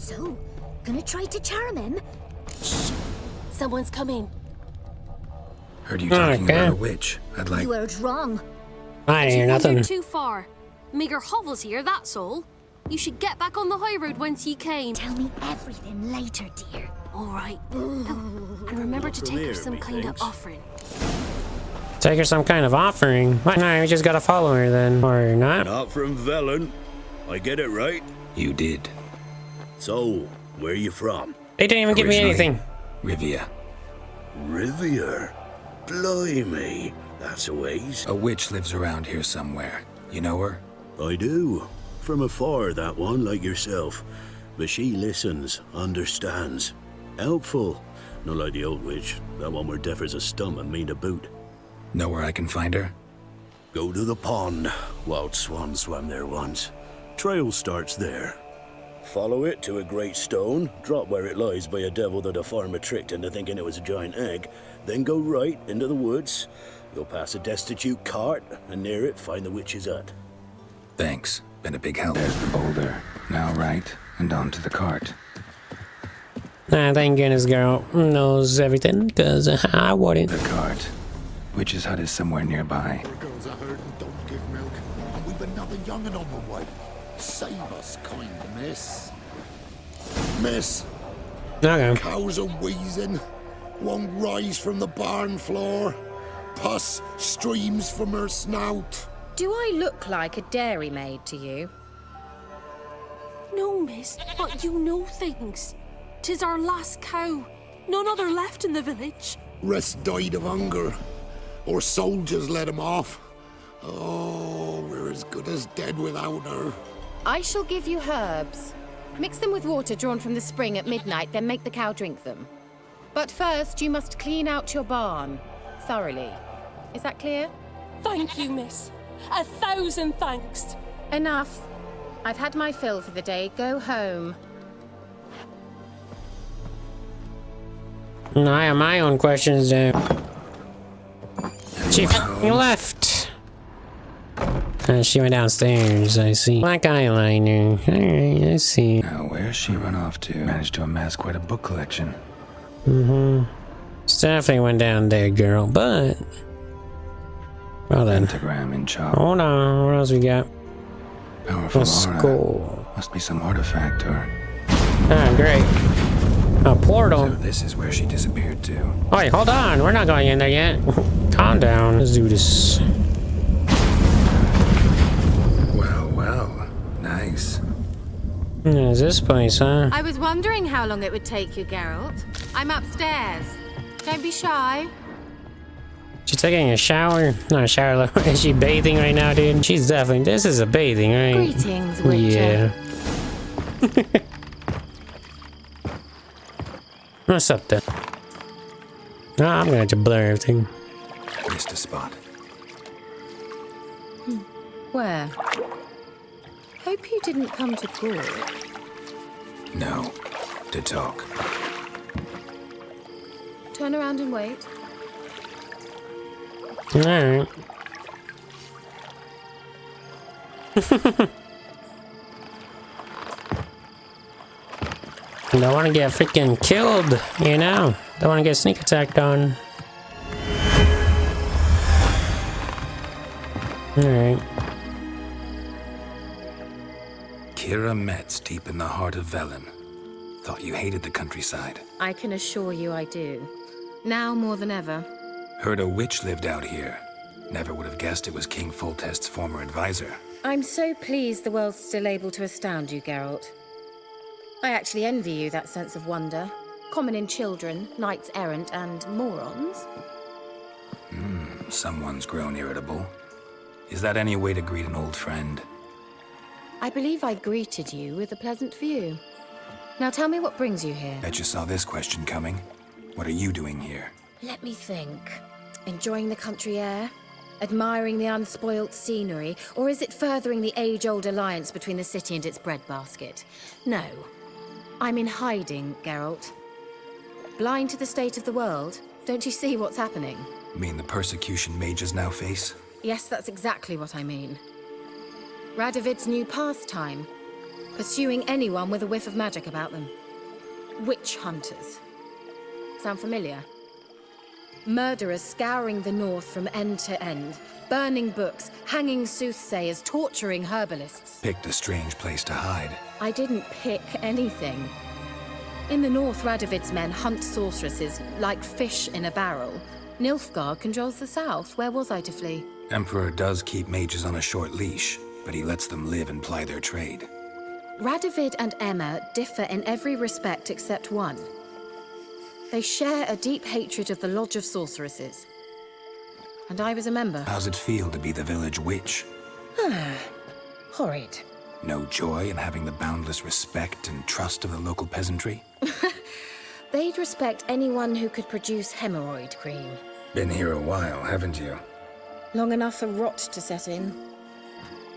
So, gonna try to charm him? Shh! Someone's coming. Heard you talking about a witch. I'd like... You heard wrong. I didn't hear nothing. You're too far. Meager hovels here, that's all. You should get back on the high road whence ye came. Tell me everything later, dear. All right. And remember to take her some kind of offering. Take her some kind of offering? What? No, we just gotta follow her then. Or not? Not from Velen. I get it right? You did. So, where you from? They didn't even give me anything. Rivia. Rivia? Blimey. That's a ways. A witch lives around here somewhere. You know her? I do. From afar, that one, like yourself. But she listens, understands. Helpful. Not like the old witch. That one were deaf as a stump and mean to boot. Know where I can find her? Go to the pond. Wild swan swam there once. Trail starts there. Follow it to a great stone, drop where it lies by a devil that a farmer tricked into thinking it was a giant egg, then go right into the woods. You'll pass a destitute cart, and near it find the witch's hut. Thanks. Been a big help. There's the boulder. Now right, and onto the cart. Thank goodness girl knows everything, because I wouldn't. The cart. Witch's hut is somewhere nearby. The girls are hurt and don't give milk, and we've another young'un on the way. Save us, kind miss. Miss, Okay. cows are wheezing, won't rise from the barn floor. Pus streams from her snout. Do I look like a dairymaid to you? No, miss, but you know things. 'Tis our last cow. None other left in the village. Rest died of hunger, or soldiers let him off. Oh, we're as good as dead without her. I shall give you herbs. Mix them with water drawn from the spring at midnight, then make the cow drink them. But first, you must clean out your barn thoroughly. Is that clear? Thank you, miss. 1,000 thanks. Enough. I've had my fill for the day. Go home. I have my own questions there. She f***ing left. She went downstairs, I see. Black eyeliner. Alright, I see. Now, where's she run off to? Managed to amass quite a book collection. She definitely went down there, girl, but... Well then. Pentagram in chalk. Hold on, what else we got? Powerful A aura. skull. Must be some artifact or... Ah, great. A portal. So this is where she disappeared to. Wait, hold on. We're not going in there yet. Calm down. Let's do this. Well, well. Nice. Is this place, huh? I was wondering how long it would take you, Geralt. I'm upstairs. Don't be shy. She's taking a shower? Not a shower. Is she bathing right now, dude? She's definitely... This is a bathing, right? Greetings, Witcher. Yeah. What's up there? Oh, I'm gonna have to blur everything. Missed a spot. Where? Hope you didn't come to call. No. To talk. Turn around and wait. Alright. Don't want to get freaking killed, you know? Don't want to get sneak attacked on. Alright. Keira Metz, deep in the heart of Velen. Thought you hated the countryside. I can assure you I do. Now more than ever. Heard a witch lived out here. Never would have guessed it was King Foltest's former advisor. I'm so pleased the world's still able to astound you, Geralt. I actually envy you that sense of wonder. Common in children, knights errant, and morons. Someone's grown irritable. Is that any way to greet an old friend? I believe I greeted you with a pleasant view. Now tell me what brings you here. Bet you saw this question coming. What are you doing here? Let me think. Enjoying the country air? Admiring the unspoilt scenery? Or is it furthering the age-old alliance between the city and its breadbasket? No. I'm in hiding, Geralt. Blind to the state of the world? Don't you see what's happening? Mean the persecution mages now face? Yes, that's exactly what I mean. Radovid's new pastime. pursuing anyone with a whiff of magic about them. Witch hunters. Sound familiar? Murderers scouring the north from end to end, burning books, hanging soothsayers, torturing herbalists. Picked a strange place to hide. I didn't pick anything. In the north, Radovid's men hunt sorceresses like fish in a barrel. Nilfgaard controls the south. Where was I to flee? Emperor does keep mages on a short leash, but he lets them live and ply their trade. Radovid and Emma differ in every respect except one. They share a deep hatred of the Lodge of Sorceresses. And I was a member. How's it feel to be the village witch? Horrid. No joy in having the boundless respect and trust of the local peasantry? They'd respect anyone who could produce hemorrhoid cream. Been here a while, haven't you? Long enough for rot to set in.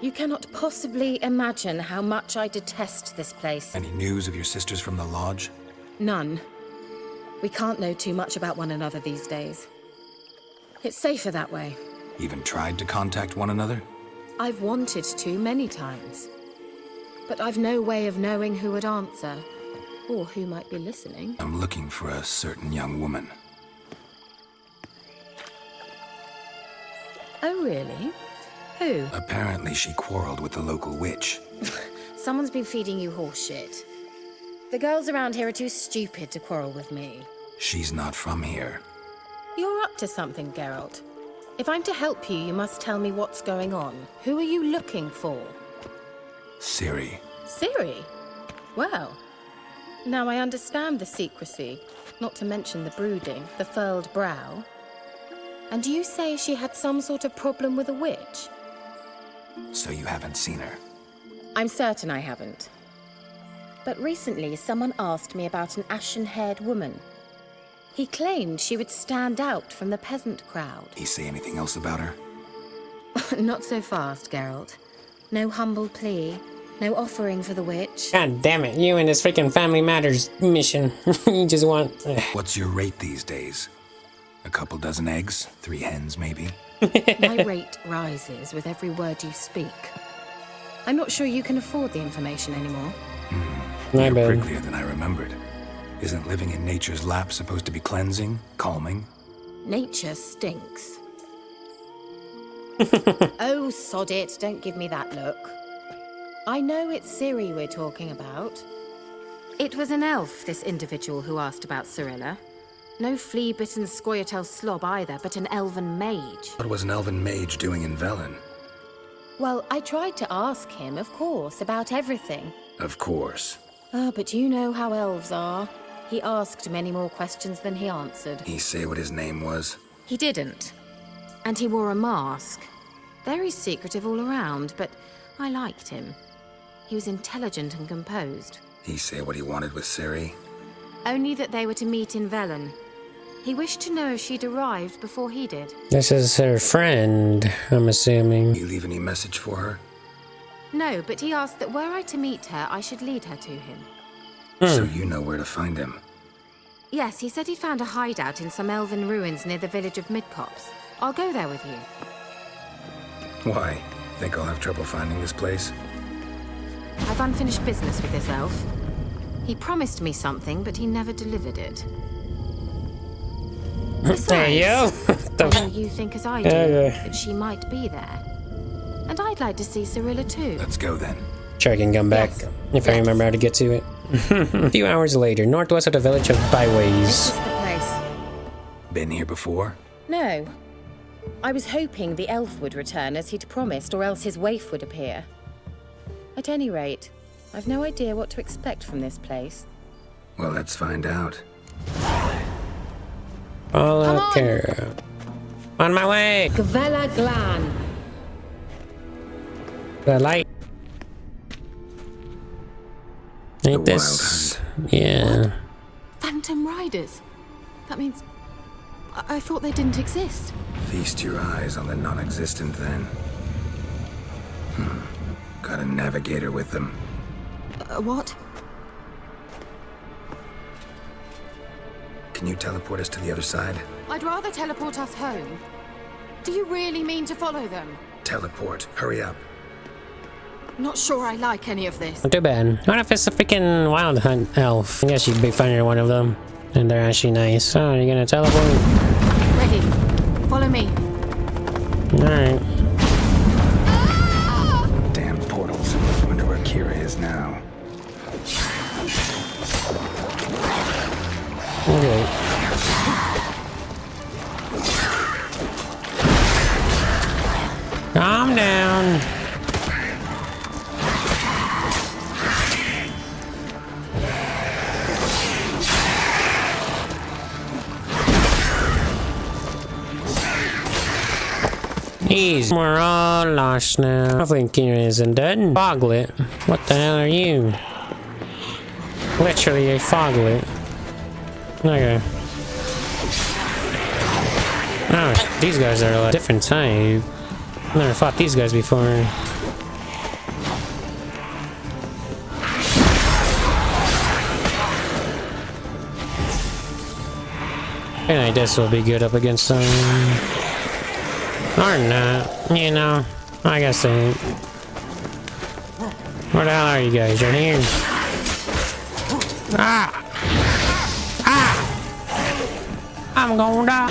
You cannot possibly imagine how much I detest this place. Any news of your sisters from the lodge? None. We can't know too much about one another these days. It's safer that way. Even tried to contact one another? I've wanted to many times. But I've no way of knowing who would answer, or who might be listening. I'm looking for a certain young woman. Oh, really? Who? Apparently she quarreled with the local witch. Someone's been feeding you horse shit. The girls around here are too stupid to quarrel with me. She's not from here. You're up to something, Geralt. If I'm to help you, you must tell me what's going on. Who are you looking for? Ciri. Ciri? Well, now I understand the secrecy, not to mention the brooding, the furled brow. And you say she had some sort of problem with a witch? So you haven't seen her? I'm certain I haven't. But recently, someone asked me about an ashen-haired woman. He claimed she would stand out from the peasant crowd. He say anything else about her? Not so fast, Geralt. No humble plea, no offering for the witch. God damn it, you and this freaking Family Matters mission. You just want... What's your rate these days? A couple dozen eggs? 3 hens, maybe? My rate rises with every word you speak. I'm not sure you can afford the information anymore. My You're bad. pricklier than I remembered. Isn't living in nature's lap supposed to be cleansing, calming? Nature stinks. Oh, sod it, don't give me that look. I know it's Ciri we're talking about. It was an elf, this individual who asked about Cirilla. No flea-bitten Scoia'tael slob either, but an Elven Mage. What was an Elven Mage doing in Velen? Well, I tried to ask him, of course, about everything. Of course. But you know how elves are. He asked many more questions than he answered. He say what his name was? He didn't. And he wore a mask. Very secretive all around, but I liked him. He was intelligent and composed. He say what he wanted with Ciri? Only that they were to meet in Velen. He wished to know if she'd arrived before he did. This is her friend, I'm assuming. You leave any message for her? No, but he asked that were I to meet her, I should lead her to him. So you know where to find him. Yes, he said he'd found a hideout in some elven ruins near the village of Midcopse. I'll go there with you. Why? Think I'll have trouble finding this place? I've unfinished business with this elf. He promised me something, but he never delivered it. There you go. I know you think as I do, that she might be there. And I'd like to see Cirilla too. Let's go then. Sure, I can come back Yes. if I remember how to get to it. A few hours later, northwest of the village of This Byways. is the place. Been here before? No. I was hoping the elf would return as he'd promised, or else his waif would appear. At any rate, I've no idea what to expect from this place. Well, let's find out. Follow Keira. On my way! Gavella Glan. The light. Ain't The this? Yeah. Phantom Riders? That means... I thought they didn't exist. Feast your eyes on the non-existent then. Got a navigator with them. What? Can you teleport us to the other side? I'd rather teleport us home. Do you really mean to follow them? Teleport. Hurry up. Not sure I like any of this. Not too bad. What if it's a freaking wild hunt elf? I guess you'd be finding one of them. And they're actually nice. Oh, you're gonna teleport? Ready. Follow me. Alright. Damn portals. Wonder where Keira is now. Okay. Calm down. Easy. We're all lost now. Hopefully Keira isn't dead. Foglet. What the hell are you? Literally a foglet. Okay. Oh, these guys are like different type. I've never fought these guys before. And I guess will be good up against them. Or not, you know. I guess they ain't. Where the hell are you guys? You're here. Ah! Ah! I'm gonna die.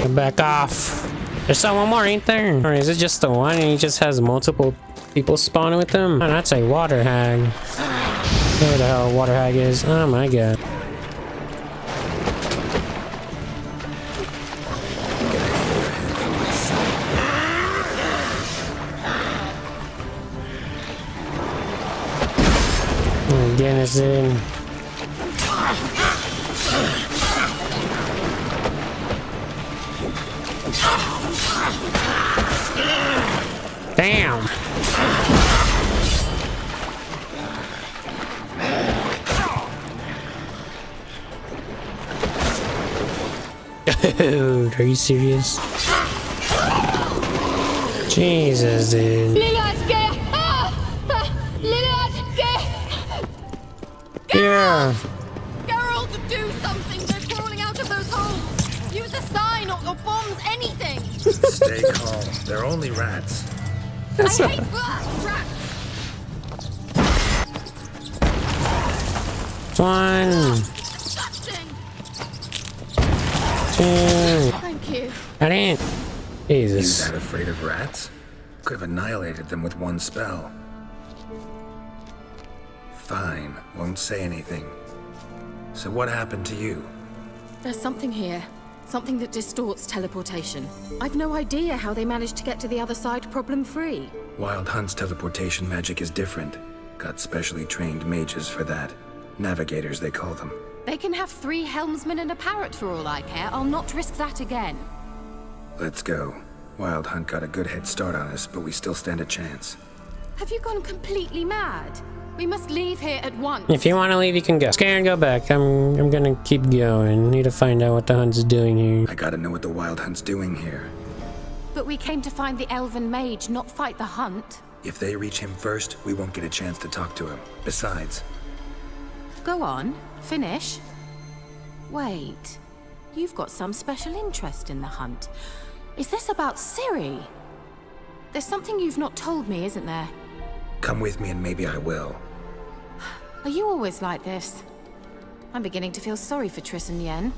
Back off. There's someone more, ain't there? Or is it just the one and he just has multiple people spawning with him? Oh, that's a water hag. Where the hell a water hag is? Oh my god. Again, it's in. Damn. Dude, are you serious? Jesus, dude. Yeah. Geralt, do something! They're crawling out of those holes! Use a sign or bombs, anything! Stay calm. They're only rats. I hate rats! One, Disgusting! two. Thank you. I didn't. You Jesus. that afraid of rats? Could have annihilated them with one spell. Fine, won't say anything. So what happened to you? There's something here. Something that distorts teleportation. I've no idea how they managed to get to the other side problem-free. Wild Hunt's teleportation magic is different. Got specially trained mages for that. Navigators, they call them. They can have 3 helmsmen and a parrot for all I care. I'll not risk that again. Let's go. Wild Hunt got a good head start on us, but we still stand a chance. Have you gone completely mad? We must leave here at once. If you want to leave, you can go. Scared, go back. I'm gonna keep going. Need to find out what the hunt's doing here. I gotta know what the Wild Hunt's doing here. But we came to find the Elven Mage, not fight the hunt. If they reach him first, we won't get a chance to talk to him. Besides... Go on, finish. Wait, you've got some special interest in the hunt. Is this about Ciri? There's something you've not told me, isn't there? Come with me and maybe I will. Are you always like this? I'm beginning to feel sorry for Triss and Yen.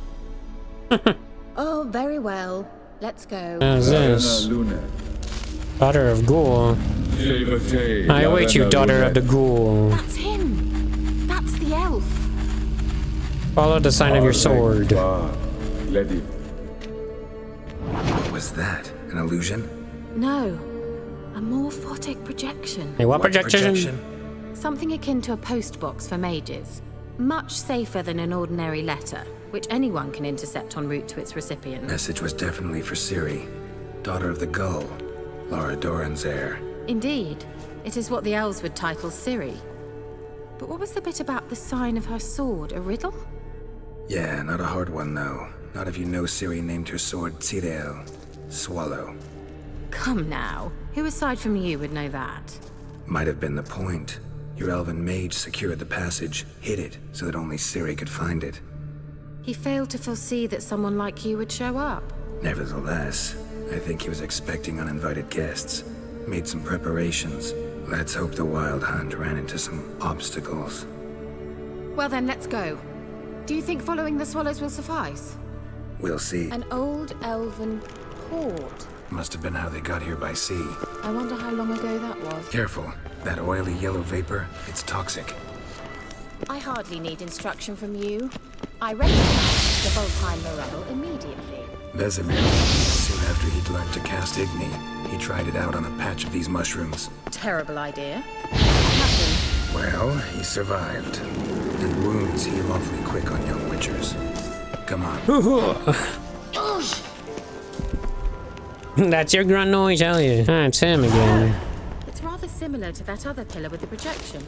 Oh, very well. Let's go. How's this? Daughter of Ghoul. I await you, daughter of the Ghoul. That's him. That's the elf. Follow the sign of your sword. What was that? An illusion? No, a morphotic projection. Hey, what projection? Something akin to a postbox for mages. Much safer than an ordinary letter, which anyone can intercept en route to its recipient. Message was definitely for Ciri, daughter of the Gull, Lara Doran's heir. Indeed, it is what the elves would title Ciri. But what was the bit about the sign of her sword? A riddle? Yeah, not a hard one though. Not if you know Ciri named her sword Tyrell, Swallow. Come now, who aside from you would know that? Might have been the point. Your Elven Mage secured the passage, hid it, so that only Ciri could find it. He failed to foresee that someone like you would show up. Nevertheless, I think he was expecting uninvited guests. Made some preparations. Let's hope the Wild Hunt ran into some obstacles. Well then, let's go. Do you think following the swallows will suffice? We'll see. An old elven port. Must have been how they got here by sea. I wonder how long ago that was. Careful. That oily yellow vapor, it's toxic. I hardly need instruction from you. I recognize the Voltime morel immediately. Vesemir, soon after he'd learned to cast Igni, he tried it out on a patch of these mushrooms. Terrible idea. What happened? Well, he survived. And wounds heal awfully quick on young witchers. Come on. That's your grunt noise, hell yeah. Ah, it's him again. It's rather similar to that other pillar with the projection.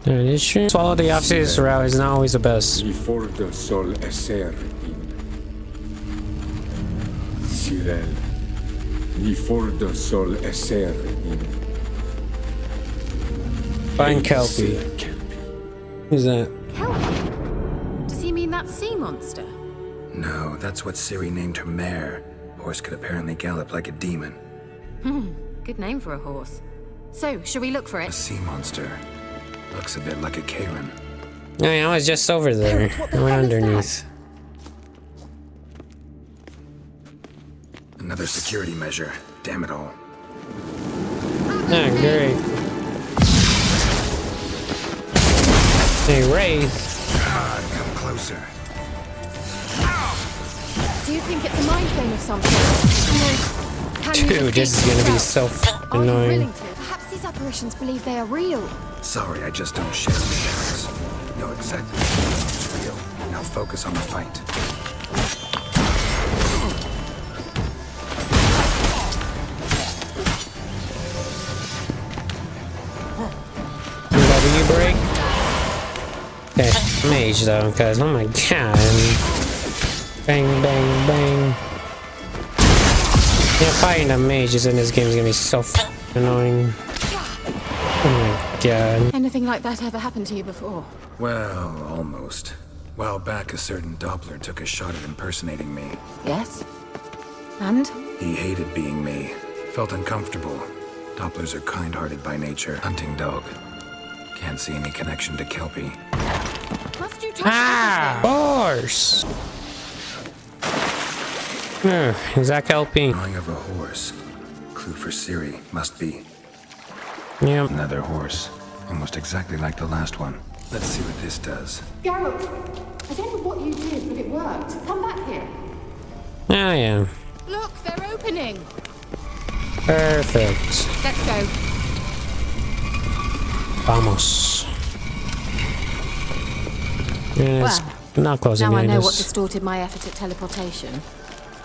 That is true. Swallow the obvious route is not always the best. Before the sol esser in Cyril. Before the sol esser in Find Kelpie. Who's that? Kelpie? Does he mean that sea monster? No, that's what Ciri named her mare. Horse could apparently gallop like a demon. Good name for a horse. So, shall we look for A it? sea monster. Looks a bit like a Karen. Oh, yeah, I was just over there. What I the went hell is underneath. Another security measure. Damn it all. Ah, great. Hey, Wraith. God, come closer. Do you think it's a mind game of something? Can you Dude, this is gonna be so Are you annoying. willing to? Perhaps these apparitions believe they are real. Sorry, I just don't share the shadows. Know exactly what's real. Now focus on the fight. W break? Okay, mage though, because oh my god. Bang, bang, bang. Yeah, fighting a mages in this game is gonna be so annoying. Oh my god. Anything like that ever happened to you before? Well, almost. While back, a certain Doppler took a shot at impersonating me. Yes. And? He hated being me. Felt uncomfortable. Dopplers are kind-hearted by nature. Hunting dog. Can't see any connection to Kelpie. Must you touch Ah! Horse! Is that Kelpie? Drawing of a horse. Clue for Ciri. Must be. Yep. Another horse. Almost exactly like the last one. Let's see what this does. Geralt, I don't know what you did, but it worked. Come back here. Oh yeah. Look, they're opening. Perfect. Let's go. Vamos. Yes. Well, Not closing now I behind know us. what distorted my effort at teleportation.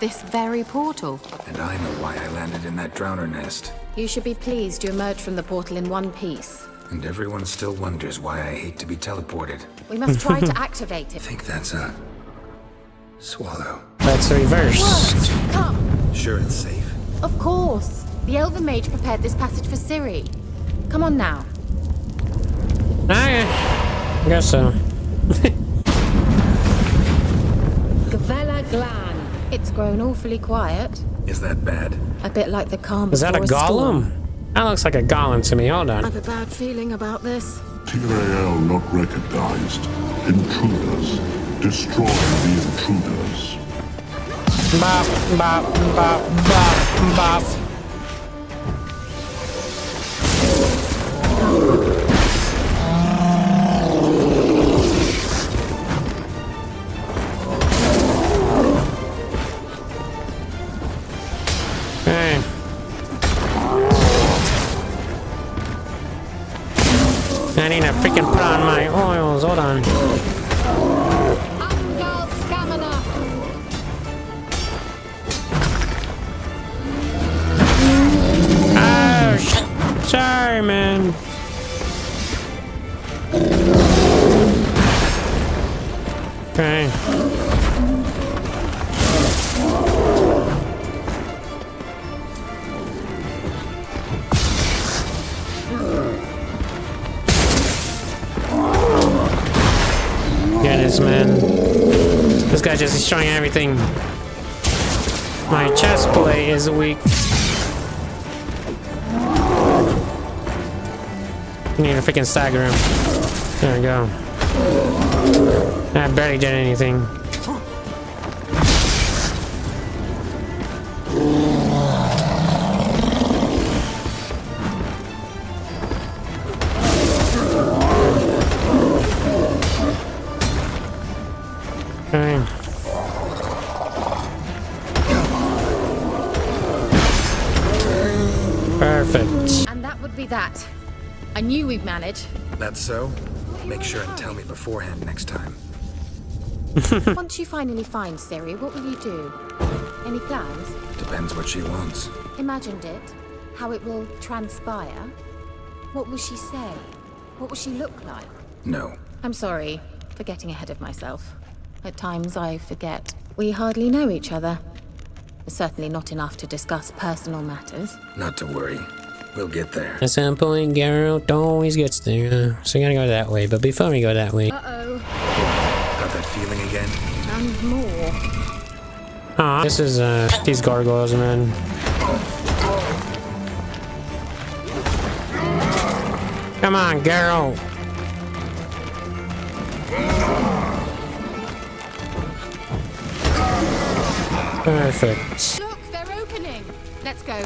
This very portal. And I know why I landed in that drowner nest. You should be pleased you emerged from the portal in one piece. And everyone still wonders why I hate to be teleported. We must try to activate I it. think that's a... swallow. Let's reverse. Worked. Come. Sure it's safe? Of course. The Elven Mage prepared this passage for Ciri. Come on now. Okay. Guess so. Gavella Glan. It's grown awfully quiet. Is that bad? A bit like the calm Is that a before storm. golem? That looks like a golem to me. Hold on. I have a bad feeling about this. Tyrael not recognized. Intruders. Destroy the intruders. Bop, bop, bop, bop, bop. Okay. I need to freaking put on my oils. Hold on. Angal Stamina. Oh, sorry, man. Okay. Get this, man. This guy just destroying everything. My chest plate is weak. Need to freaking stagger him. There we go. That barely did anything. Okay. Perfect. And that would be that. I knew we'd manage. That's so? Make sure and tell me beforehand next time. Once you finally find Siri, what will you do? Any plans? Depends what she wants. Imagined it? How it will transpire? What will she say? What will she look like? No. I'm sorry for getting ahead of myself. At times I forget. We hardly know each other. Certainly not enough to discuss personal matters. Not to worry. We'll get there. At some point, Geralt always gets there. So we gotta go that way. But before we go that way... Uh-oh. Got that feeling again? And more. Aw, this is, these gargoyles, man. Come on, Geralt. Perfect. Look, they're opening. Let's go.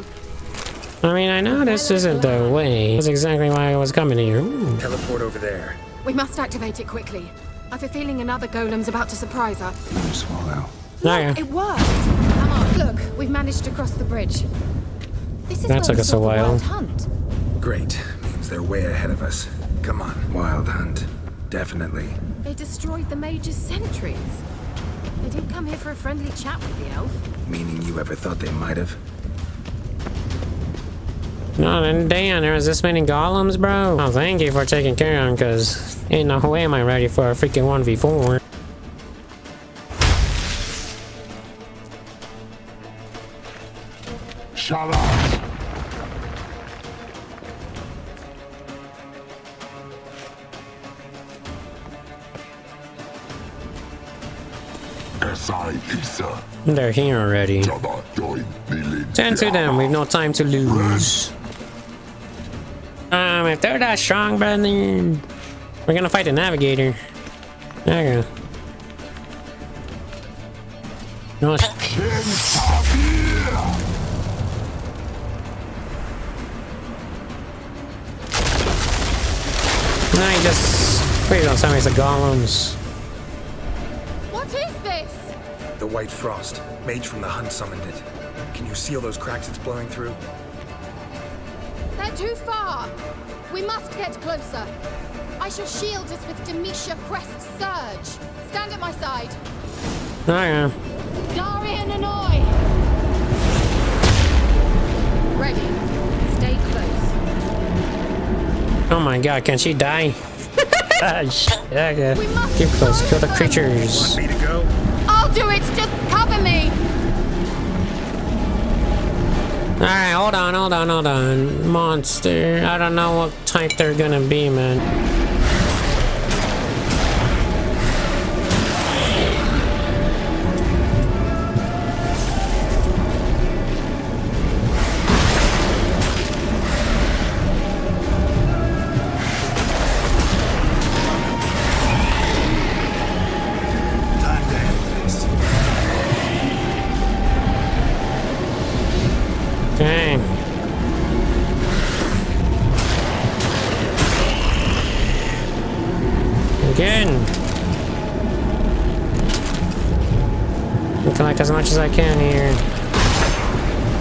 I mean, I know this isn't the way. That's exactly why I was coming here. Ooh. Teleport over there. We must activate it quickly. I've a feeling another golem's about to surprise us. Swallow. Okay. It worked. Come on. Look, we've managed to cross the bridge. This is That took where we us saw a the while. Wild Hunt. Great. Means they're way ahead of us. Come on, Wild Hunt. Definitely. They destroyed the Mage's sentries. They didn't come here for a friendly chat with the elf. Meaning you ever thought they might have? No, then damn, there was this many golems, bro. Oh, thank you for taking care of them, because ain't no way am I ready for a freaking 1v4. Shut up! They're here already. Send to them, we've no time to lose. If they're that strong, brother, we're gonna fight the navigator. There you go. No. No, you just... Please don't tell me it's the golems. What is this? The White Frost. Mage from the Hunt summoned it. Can you seal those cracks it's blowing through? They're too far. We must get closer. I shall shield us with Demetia Crest Surge. Stand at my side. Oh yeah. Darian Annoy. Ready. Stay close. Oh my god, can she die? Ah, shit. Okay. We must Keep close, kill the them. creatures. Want me to go? I'll do it. Just cover me. Alright, hold on. Monster. I don't know what type they're gonna be, man. Okay. Again. Collect as much as I can here.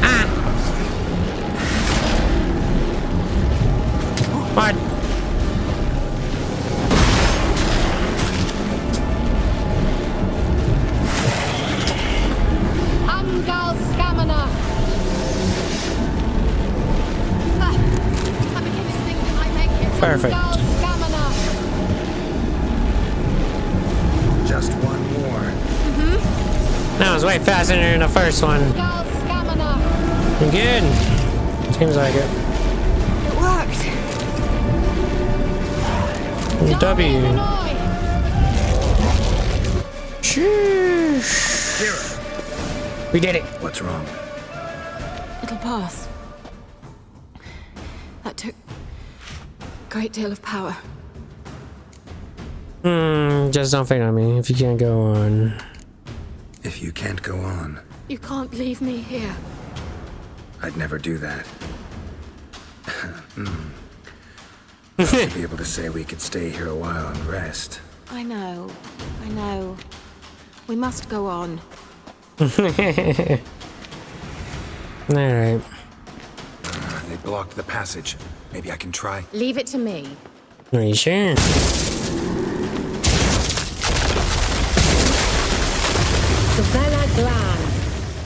Ah! What? Angal Scamina. I'm beginning to think we might make it. Perfect. Angal Scamina. Just one more. That was way faster than the first one. Angal Scamina. Good. Seems like it. It worked. W. Annoy. Sheesh. Keira, We did it. what's wrong? It'll pass. That took great deal of power. Just don't faint on me if you can't go on. If you can't go on, You can't leave me here. I'd never do that. To be able to say we could stay here a while and rest. I know. We must go on. Alright. They blocked the passage. Maybe I can try. Leave it to me. Are you sure?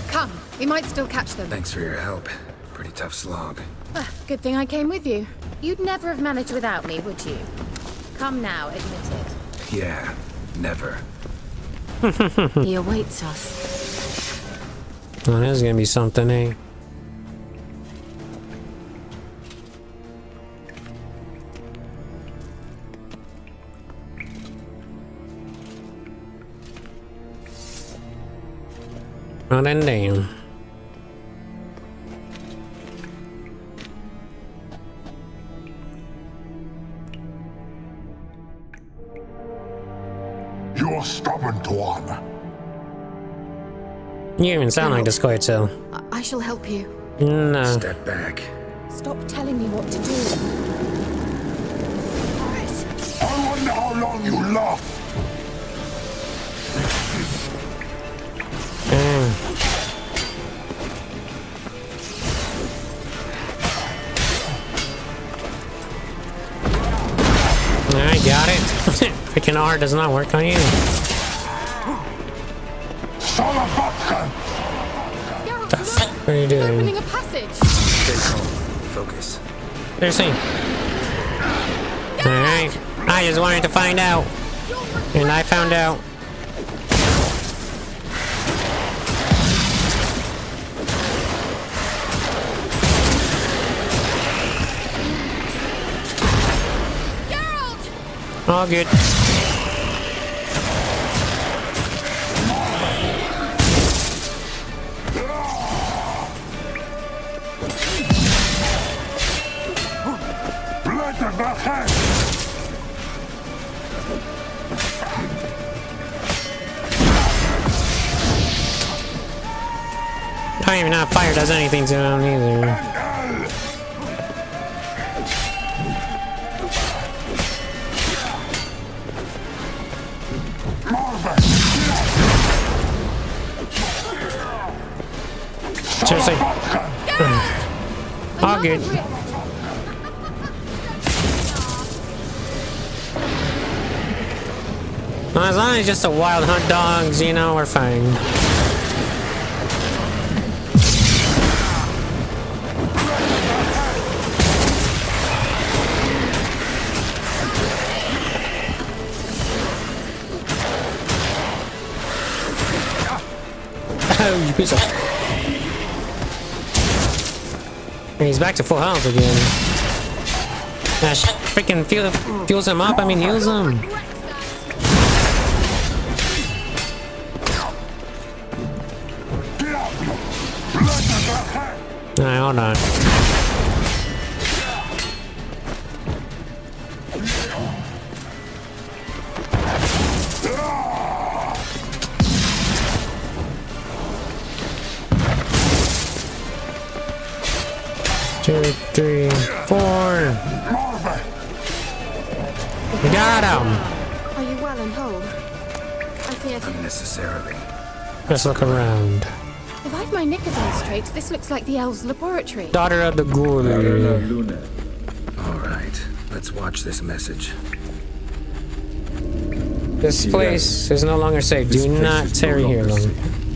Come, we might still catch them. Thanks for your help. Pretty tough slog. Ah, good thing I came with you. You'd never have managed without me, would you? Come now, admit it. Yeah, never. He awaits us. Oh, this is gonna be something, eh? Oh, then damn. You're stubborn, Tuan. You even sound like the Squirtle. I shall help you. No. Step back. Stop telling me what to do. I wonder how long you last. I got it. Freaking R does not work on you. Geralt, The fuck are you doing? opening a passage. Stay calm. Focus. Seriously. Alright. I just wanted to find out. And I found out. All good. Not even not fire does anything to them either. Seriously. All good. Well, as long as it's just a wild hunt dogs, you know, we're fine. Oh, you piece of... He's back to full health again. Freaking fuels him up, I mean heals him. Alright, hold on. Two, three, four. Got him. Are you well and whole? I feared. Unnecessarily. Let's look around. If I've my knickers on straight, this looks like the elves' laboratory. Daughter of the ghoul. Luna. Alright, let's watch this message. This place is no longer safe. This Do place not is no tarry here longer long.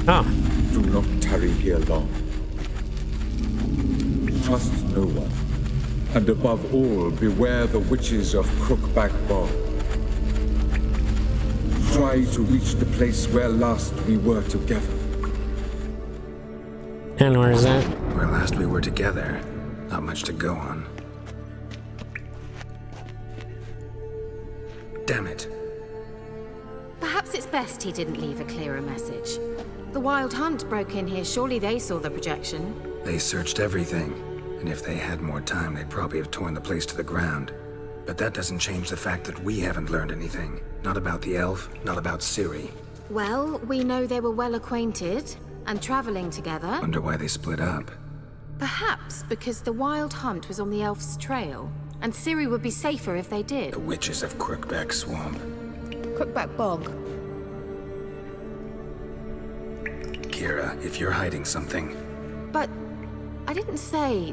Oh. Do not tarry here long. Trust no one. And above all, beware the witches of Crookback Bog. Try to reach the place where last we were together. And where is that? Where last we were together. Not much to go on. Damn it. Perhaps it's best he didn't leave a clearer message. The Wild Hunt broke in here. Surely they saw the projection. They searched everything. And if they had more time, they'd probably have torn the place to the ground. But that doesn't change the fact that we haven't learned anything. Not about the elf, not about Ciri. Well, we know they were well acquainted and traveling together. Wonder why they split up. Perhaps because the Wild Hunt was on the elf's trail, and Ciri would be safer if they did. The witches of Crookback Swamp. Crookback Bog. Keira, if you're hiding something... But I didn't say...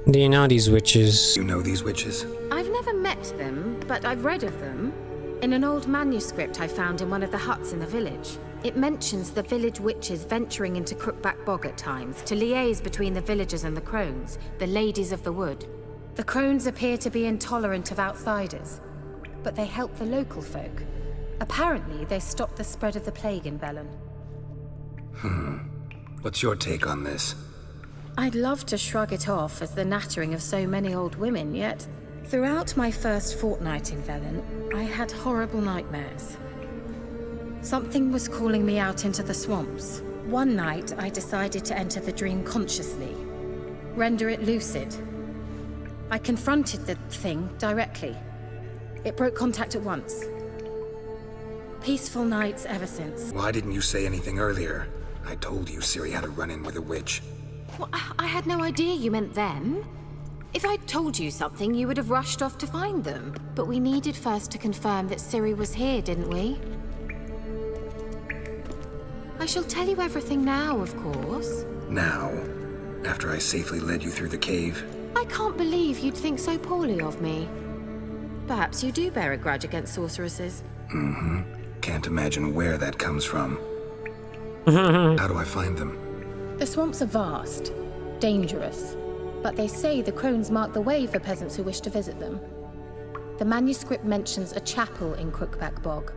Do you know these witches? You know these witches? I've never met them, but I've read of them. In an old manuscript I found in one of the huts in the village. It mentions the village witches venturing into Crookback Bog at times to liaise between the villagers and the crones, the ladies of the wood. The crones appear to be intolerant of outsiders, but they help the local folk. Apparently, they stopped the spread of the plague in Velen. What's your take on this? I'd love to shrug it off as the nattering of so many old women, yet throughout my first fortnight in Velen, I had horrible nightmares. Something was calling me out into the swamps. One night, I decided to enter the dream consciously, render it lucid. I confronted the thing directly. It broke contact at once. Peaceful nights ever since. Why didn't you say anything earlier? I told you Ciri had a run-in with a witch. Well, I had no idea you meant them. If I'd told you something, you would have rushed off to find them. But we needed first to confirm that Ciri was here, didn't we? I shall tell you everything now, of course. Now? After I safely led you through the cave? I can't believe you'd think so poorly of me. Perhaps you do bear a grudge against sorceresses. Mm-hmm. Can't imagine where that comes from. How do I find them? The swamps are vast, dangerous, but they say the crones mark the way for peasants who wish to visit them. The manuscript mentions a chapel in Crookback Bog,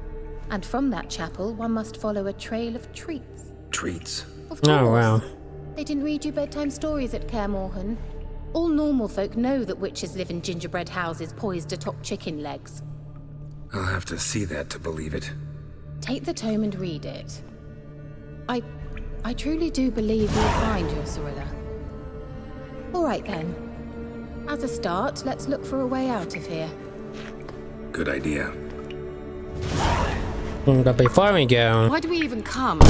and from that chapel one must follow a trail of treats. Treats? Of course. Oh, wow. They didn't read you bedtime stories at Kaer Morhen. All normal folk know that witches live in gingerbread houses poised atop chicken legs. I'll have to see that to believe it. Take the tome and read it. I truly do believe you'll find your Cirilla. All right then. As a start, let's look for a way out of here. Good idea. But before we go... Why do we even come?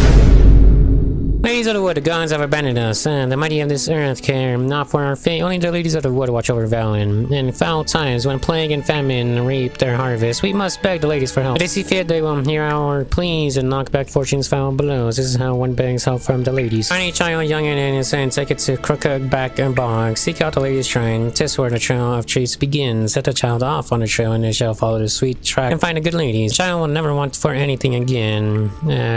Ladies of the Wood, the gods have abandoned us, and the mighty of this earth care not for our fate. Only the ladies of the wood watch over Velen. In foul times, when plague and famine reap their harvest, we must beg the ladies for help. If they see fit, they will hear our pleas and knock back fortune's foul blows. This is how one begs help from the ladies. Any child, young and innocent, take it to Crookback Bog. Seek out the ladies' shrine. 'Tis where the trail of treats begins. Set the child off on the trail, and they shall follow the sweet track and find the good ladies. The child will never want for anything again,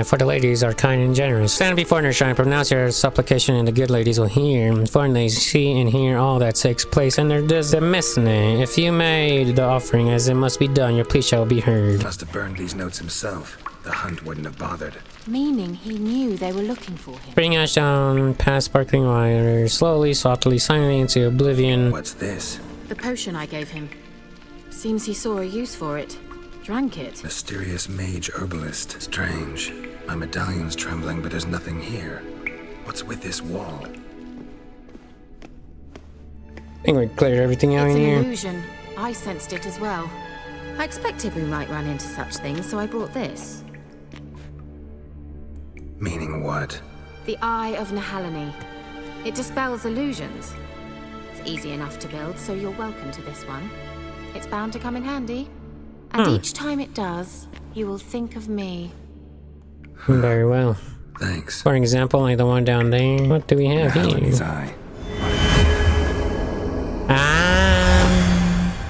for the ladies are kind and generous. Stand before their shrine, pronounce your supplication, and the good ladies will hear. For they see and hear all that takes place, and there does the messene. If you made the offering as it must be done, your plea shall be heard. Must have burned these notes himself. The hunt wouldn't have bothered. Meaning he knew they were looking for him. Bring ash down past sparkling water, slowly, softly, silently into oblivion. What's this? The potion I gave him. Seems he saw a use for it. Drank it. Mysterious mage herbalist. Strange. My medallion's trembling, but there's nothing here. What's with this wall? I think we cleared everything out It's an here. illusion. I sensed it as well. I expected we might run into such things, so I brought this. Meaning what? The Eye of Nehaleni. It dispels illusions. It's easy enough to build, so you're welcome to this one. It's bound to come in handy. And each time it does, you will think of me. Very well. Thanks. For example, like the one down there. What do we have Helene's here? eye.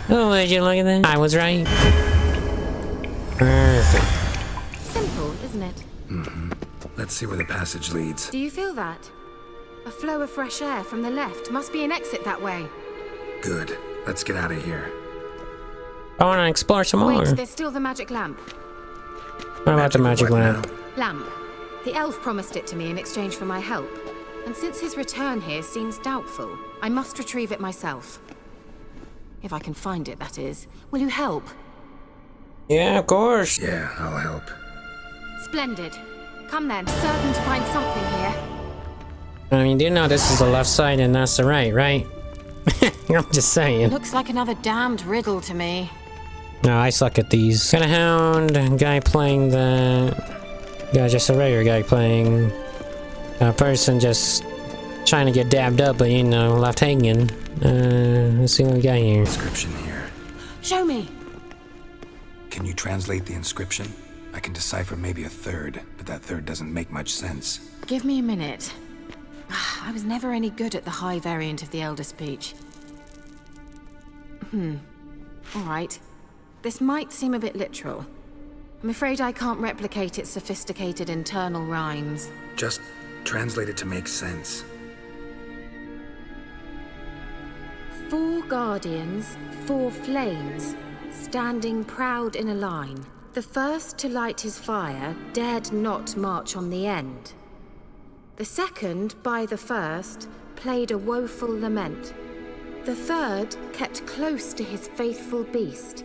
Oh, would you look at that? I was right. Perfect. Simple, isn't it? Mm-hmm. Let's see where the passage leads. Do you feel that? A flow of fresh air from the left. Must be an exit that way. Good. Let's get out of here. I want to explore some more. Wait, there's still the magic lamp. What about the magic what lamp? now? Lamp. The elf promised it to me in exchange for my help. And since his return here seems doubtful, I must retrieve it myself. If I can find it, that is. Will you help? Yeah, of course. Yeah, I'll help. Splendid. Come then, certain to find something here. I mean, you know this is the left side and that's the right, right? I'm just saying. Looks like another damned riddle to me. No, I suck at these. Got a hound, guy playing the... Yeah, just a regular guy playing... A person just trying to get dabbed up, but you know, left hanging. Let's see what we got here. Inscription here. Show me. Can you translate the inscription? I can decipher maybe a third, but that third doesn't make much sense. Give me a minute. I was never any good at the high variant of the Elder Speech. Alright. This might seem a bit literal. I'm afraid I can't replicate its sophisticated internal rhymes. Just translate it to make sense. 4 guardians, 4 flames, standing proud in a line. The first to light his fire dared not march on the end. The second, by the first, played a woeful lament. The third kept close to his faithful beast.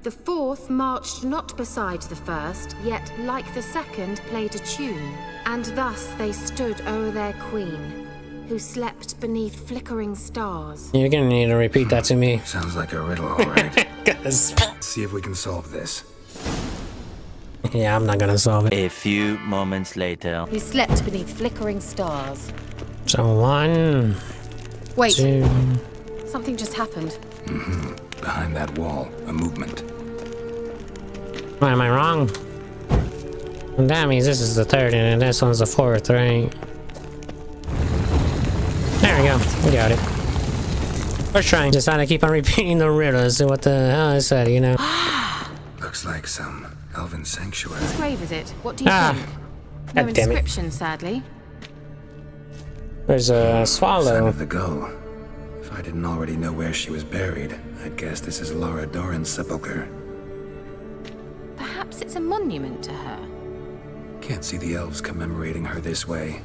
The fourth marched not beside the first, yet like the second played a tune. And thus they stood o'er their queen, who slept beneath flickering stars. You're gonna need to repeat that to me. Sounds like a riddle, alright. Cause... See if we can solve this. Yeah, I'm not gonna solve it. A few moments later. Who slept beneath flickering stars. So 1... Wait. 2... Something just happened. Behind that wall, a movement. Why, am I wrong? And that means this is the third and this one's the fourth, right? There we go. We got it. First trying. Just trying to keep on repeating the riddle as to what the hell I said, you know? Looks like some elven sanctuary. Whose grave is it? What do you think? No God damn it. inscription, sadly. There's a Son swallow. of the gull. If I didn't already know where she was buried, I'd guess this is Laura Doran's sepulcher. Perhaps it's a monument to her. Can't see the elves commemorating her this way.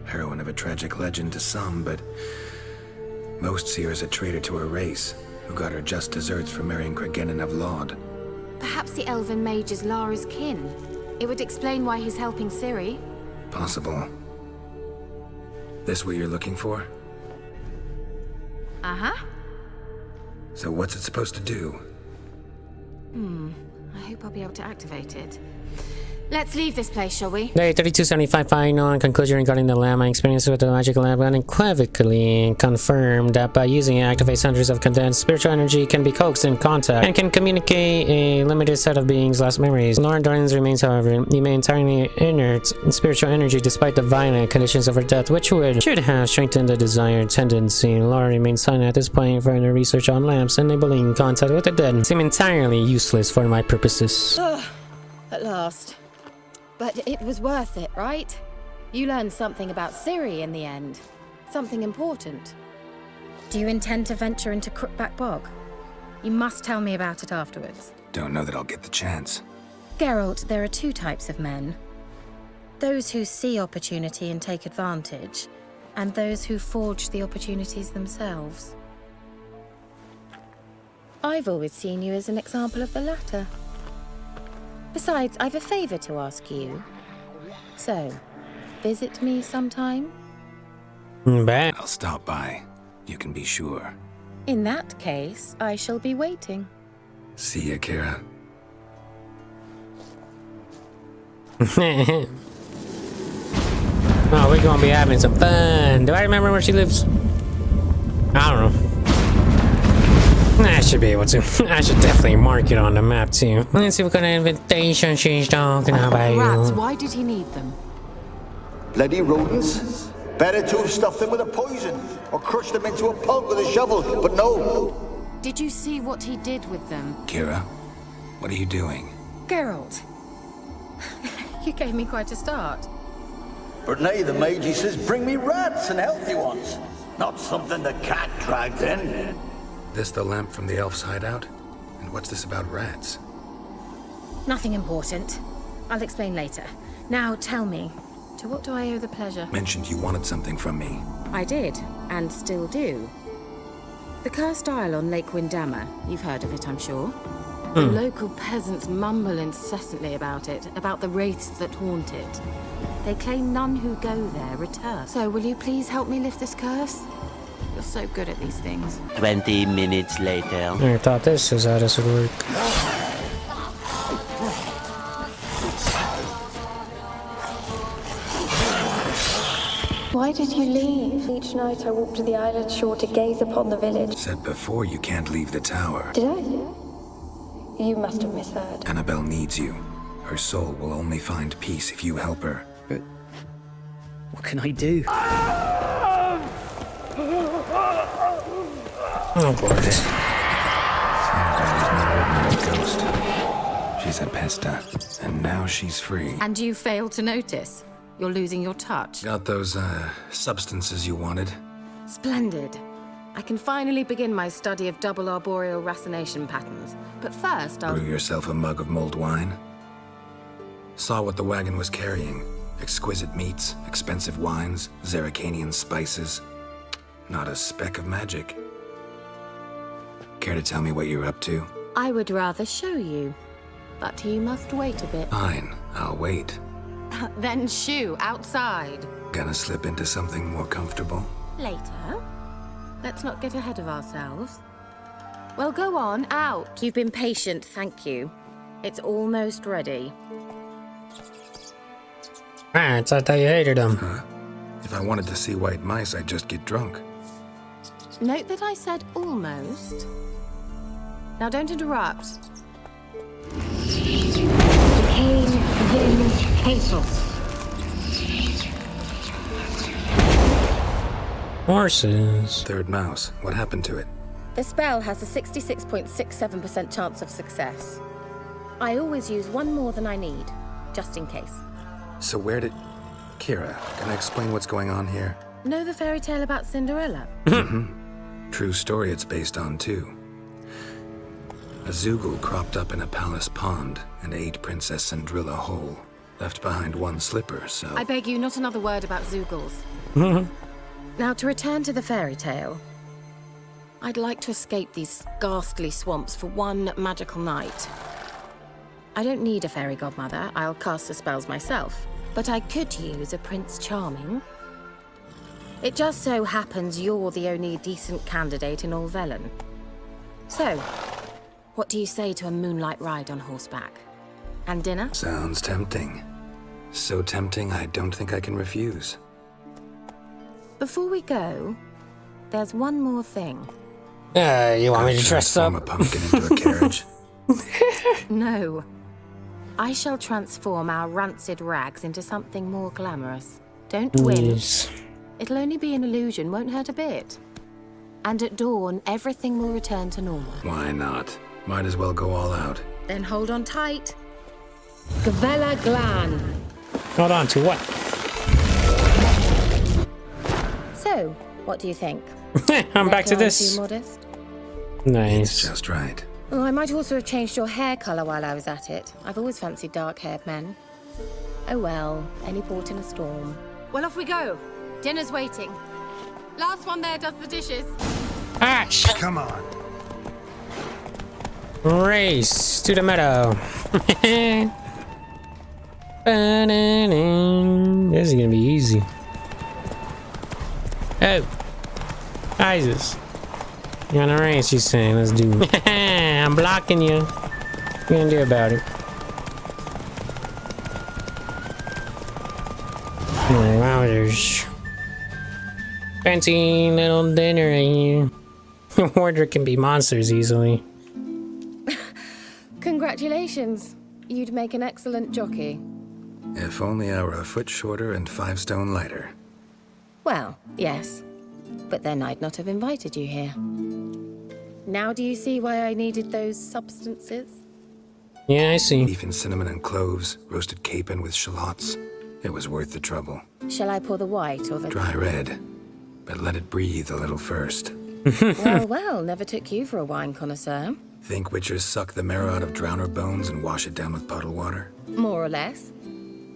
Heroine of a tragic legend to some, but most see her as a traitor to her race, who got her just deserts for marrying Cregennan of Laud. Perhaps the Elven Mage is Lara's kin. It would explain why he's helping Ciri. Possible. This what you're looking for? Uh-huh. So what's it supposed to do? I hope I'll be able to activate it. Let's leave this place, shall we? Day 3275 final conclusion regarding the lamp. My experience with the magical lamp unequivocally confirmed that by using it activates hundreds of condensed spiritual energy, can be coaxed in contact, and can communicate a limited set of beings' lost memories. Lauren Dorans remains, however, remain entirely inert in spiritual energy despite the violent conditions of her death, which should have strengthened the desired tendency. Laura remains silent at this point. Further research on lamps enabling contact with the dead seem entirely useless for my purposes. At last. But it was worth it, right? You learned something about Ciri in the end. Something important. Do you intend to venture into Crookback Bog? You must tell me about it afterwards. Don't know that I'll get the chance. Geralt, there are 2 types of men. Those who see opportunity and take advantage, and those who forge the opportunities themselves. I've always seen you as an example of the latter. Besides, I've a favor to ask you. So, visit me sometime? Bet. I'll stop by. You can be sure. In that case, I shall be waiting. See ya, Keira. Oh, we're gonna be having some fun. Do I remember where she lives? I don't know. I should be able to. I should definitely mark it on the map too. Let's see what kind of invitation she's talking about. Rats, why did he need them? Bloody rodents. Better to have stuffed them with a poison, or crushed them into a pulp with a shovel, but no. Did you see what he did with them? Keira, what are you doing? Geralt. You gave me quite a start. But nay, the mage says, bring me rats and healthy ones. Not something the cat dragged in. This the lamp from the elf's hideout? And what's this about rats? Nothing important. I'll explain later. Now tell me, to what do I owe the pleasure? Mentioned you wanted something from me. I did, and still do. The cursed isle on Lake Windammer. You've heard of it, I'm sure. The local peasants mumble incessantly about it, about the wraiths that haunt it. They claim none who go there return. So will you please help me lift this curse? You're so good at these things. 20 minutes later. I thought this is how this would work. Why did you leave? Each night I walked to the island shore to gaze upon the village. Said before you can't leave the tower. Did I? You must have misheard. Annabelle needs you. Her soul will only find peace if you help her. But what can I do? Oh boy. This no ordinary ghost. She's a pesta, and now she's free. And you failed to notice? You're losing your touch. Got those, substances you wanted? Splendid. I can finally begin my study of double arboreal racination patterns. But first, I'll... Brew yourself a mug of mulled wine. Saw what the wagon was carrying. Exquisite meats, expensive wines, Zerrikanian spices. Not a speck of magic. Care to tell me what you're up to? I would rather show you. But you must wait a bit. Fine, I'll wait. Then shoo, outside. Gonna slip into something more comfortable? Later. Let's not get ahead of ourselves. Well, go on, out. You've been patient, thank you. It's almost ready. Ah, I thought you hated them. Huh? If I wanted to see white mice, I'd just get drunk. Note that I said almost. Now don't interrupt. Decaying Castle. Horses. Third mouse. What happened to it? The spell has a 66.67% chance of success. I always use one more than I need, just in case. So where did... Keira, can I explain what's going on here? Know the fairy tale about Cinderella? True story it's based on, too. A Zoogle cropped up in a palace pond and ate Princess Cinderella whole. Left behind one slipper, so... I beg you, not another word about Zoogles. Now, to return to the fairy tale. I'd like to escape these ghastly swamps for one magical night. I don't need a fairy godmother. I'll cast the spells myself. But I could use a Prince Charming. It just so happens you're the only decent candidate in all Velen. So, what do you say to a moonlight ride on horseback? And dinner? Sounds tempting. So tempting, I don't think I can refuse. Before we go, there's one more thing. You want me to dress up? Transform a pumpkin into a carriage? No. I shall transform our rancid rags into something more glamorous. Don't wince. It'll only be an illusion, won't hurt a bit. And at dawn, everything will return to normal. Why not? Might as well go all out. Then hold on tight. Gavella Glan. Hold on to what? So, what do you think? I'm back to this. Too modest? Nice. It's just right. Oh, I might also have changed your hair colour while I was at it. I've always fancied dark-haired men. Oh well, any port in a storm. Well, off we go. Dinner's waiting. Last one there does the dishes. Ash! Come on. Race to the meadow. This is gonna be easy. Oh, Isis. You're on a race, you saying? Let's do it. I'm blocking you. What you gonna do about it? Oh, wowzers. Fancy little dinner here. Warder can be monsters easily. Congratulations. You'd make an excellent jockey. If only I were a foot shorter and 5 stone lighter. Well, yes. But then I'd not have invited you here. Now do you see why I needed those substances? Yeah, I see. Beef and cinnamon and cloves, roasted capon with shallots. It was worth the trouble. Shall I pour the white or the... Dry red, but let it breathe a little first. Well, never took you for a wine connoisseur. Think witchers suck the marrow out of drowner bones and wash it down with puddle water? More or less.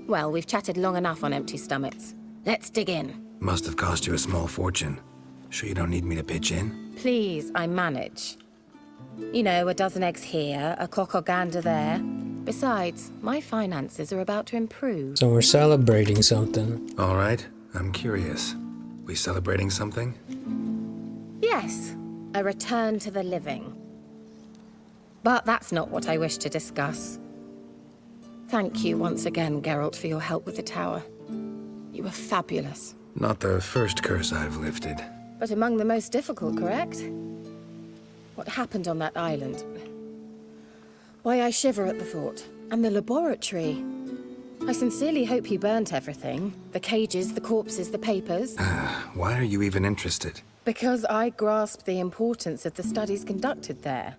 Well, we've chatted long enough on empty stomachs. Let's dig in. Must have cost you a small fortune. Sure you don't need me to pitch in? Please, I manage. You know, a dozen eggs here, a cock or gander there. Besides, my finances are about to improve. So we're celebrating something. All right, I'm curious. We celebrating something? Yes, a return to the living. But that's not what I wish to discuss. Thank you once again, Geralt, for your help with the tower. You were fabulous. Not the first curse I've lifted. But among the most difficult, correct? What happened on that island? Why, I shiver at the thought. And the laboratory. I sincerely hope you burnt everything. The cages, the corpses, the papers. Why are you even interested? Because I grasp the importance of the studies conducted there.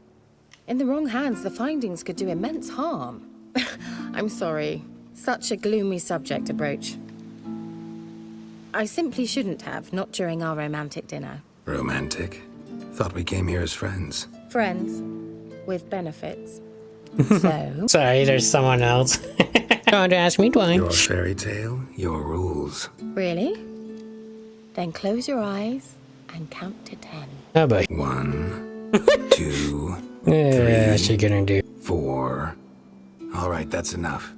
In the wrong hands, the findings could do immense harm. I'm sorry. Such a gloomy subject to broach. I simply shouldn't have, not during our romantic dinner. Romantic? Thought we came here as friends. Friends. With benefits. So... Sorry, there's someone else. Trying to ask me twice. Your fairy tale, your rules. Really? Then close your eyes and count to 10. Oh boy. 1, 2, Yeah, 3, she gonna do. 4. All right, that's enough.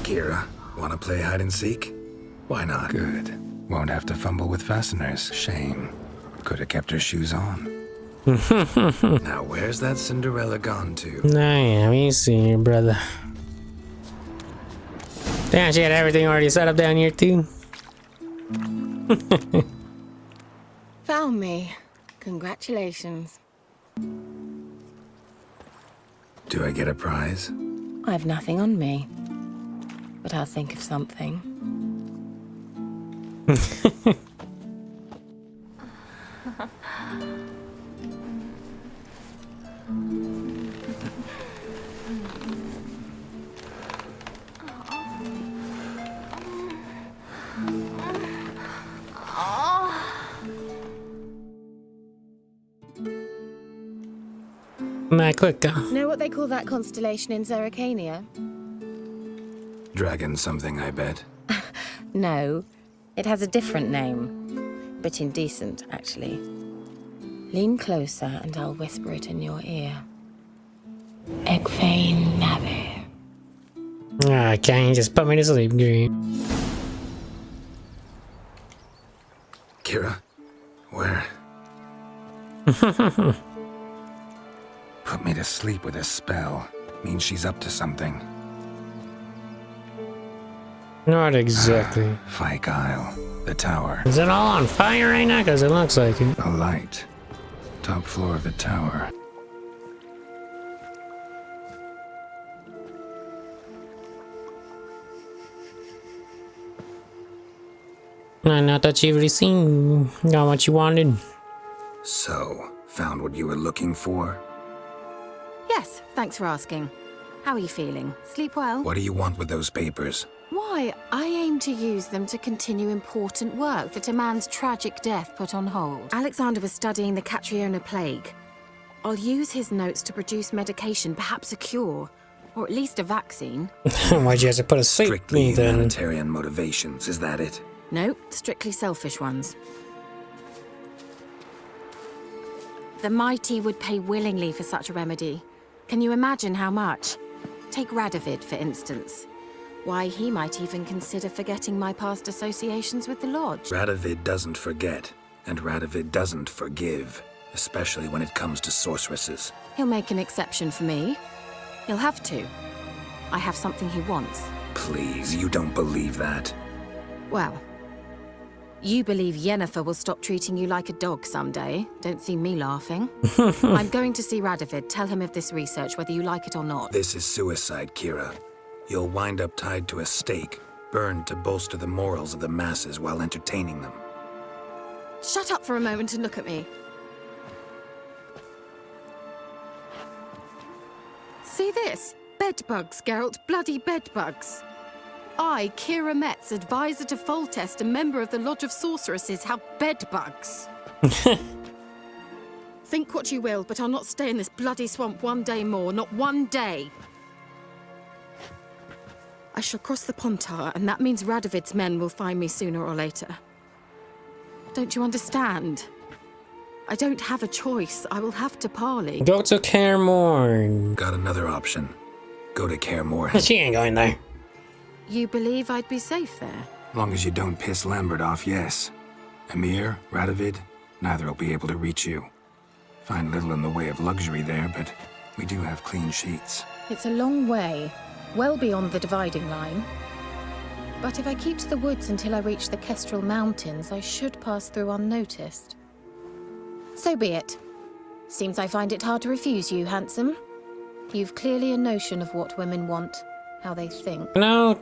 Keira, wanna play hide and seek? Why not? Good. Won't have to fumble with fasteners. Shame. Could have kept her shoes on. Now, where's that Cinderella gone to? Nah, yeah, we see you, brother. Damn, she had everything already set up down here, too. Found me. Congratulations. Do I get a prize? I've nothing on me. But I'll think of something. My quick go. Know what they call that constellation in Zerrikania? Dragon something, I bet. No. It has a different name. But indecent, actually. Lean closer and I'll whisper it in your ear. Egfain Nave. Ah, can't you just put me to sleep, Green? Keira? Where? Put me to sleep with a spell. Means she's up to something. Not exactly. Fyke Isle. The tower. Is it all on fire right now? Because it looks like it. A light. Top floor of the tower. Not that you've seen. Got what you wanted. So, found what you were looking for? Yes, thanks for asking. How are you feeling? Sleep well? What do you want with those papers? Why, I aim to use them to continue important work that a man's tragic death put on hold. Alexander was studying the Catriona plague. I'll use his notes to produce medication, perhaps a cure. Or at least a vaccine. Why'd you have to put a sleep Strictly then? humanitarian motivations, is that it? No, strictly selfish ones. The mighty would pay willingly for such a remedy. Can you imagine how much? Take Radovid, for instance. Why, he might even consider forgetting my past associations with the Lodge. Radovid doesn't forget, and Radovid doesn't forgive, especially when it comes to sorceresses. He'll make an exception for me. He'll have to. I have something he wants. Please, you don't believe that. Well, you believe Yennefer will stop treating you like a dog someday. Don't see me laughing. I'm going to see Radovid. Tell him of this research, whether you like it or not. This is suicide, Keira. You'll wind up tied to a stake, burned to bolster the morals of the masses while entertaining them. Shut up for a moment and look at me. See this? Bedbugs, Geralt. Bloody bedbugs. I, Keira Metz, advisor to Foltest, a member of the Lodge of Sorceresses, have bedbugs. Think what you will, but I'll not stay in this bloody swamp one day more. Not one day. I shall cross the Pontar, and that means Radovid's men will find me sooner or later. Don't you understand? I don't have a choice. I will have to parley. Go to Kaer Morhen. Got another option. Go to Kaer Morhen. She ain't going there. You believe I'd be safe there? Long as you don't piss Lambert off, yes. Emir, Radovid, neither will be able to reach you. Find little in the way of luxury there, but we do have clean sheets. It's a long way, well beyond the dividing line. But if I keep to the woods until I reach the Kestrel Mountains, I should pass through unnoticed. So be it. Seems I find it hard to refuse you, handsome. You've clearly a notion of what women want, how they think. No,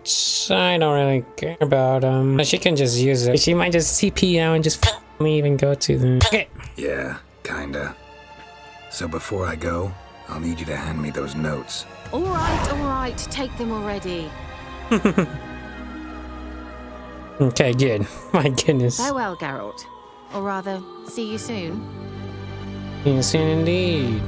I don't really care about she can just use it. She might just CP out and just leave and go to the... Okay. Yeah, kinda. So before I go, I'll need you to hand me those notes. All right, take them already. Okay, good. My goodness. Farewell, Geralt. Or rather, see you soon. See you soon indeed.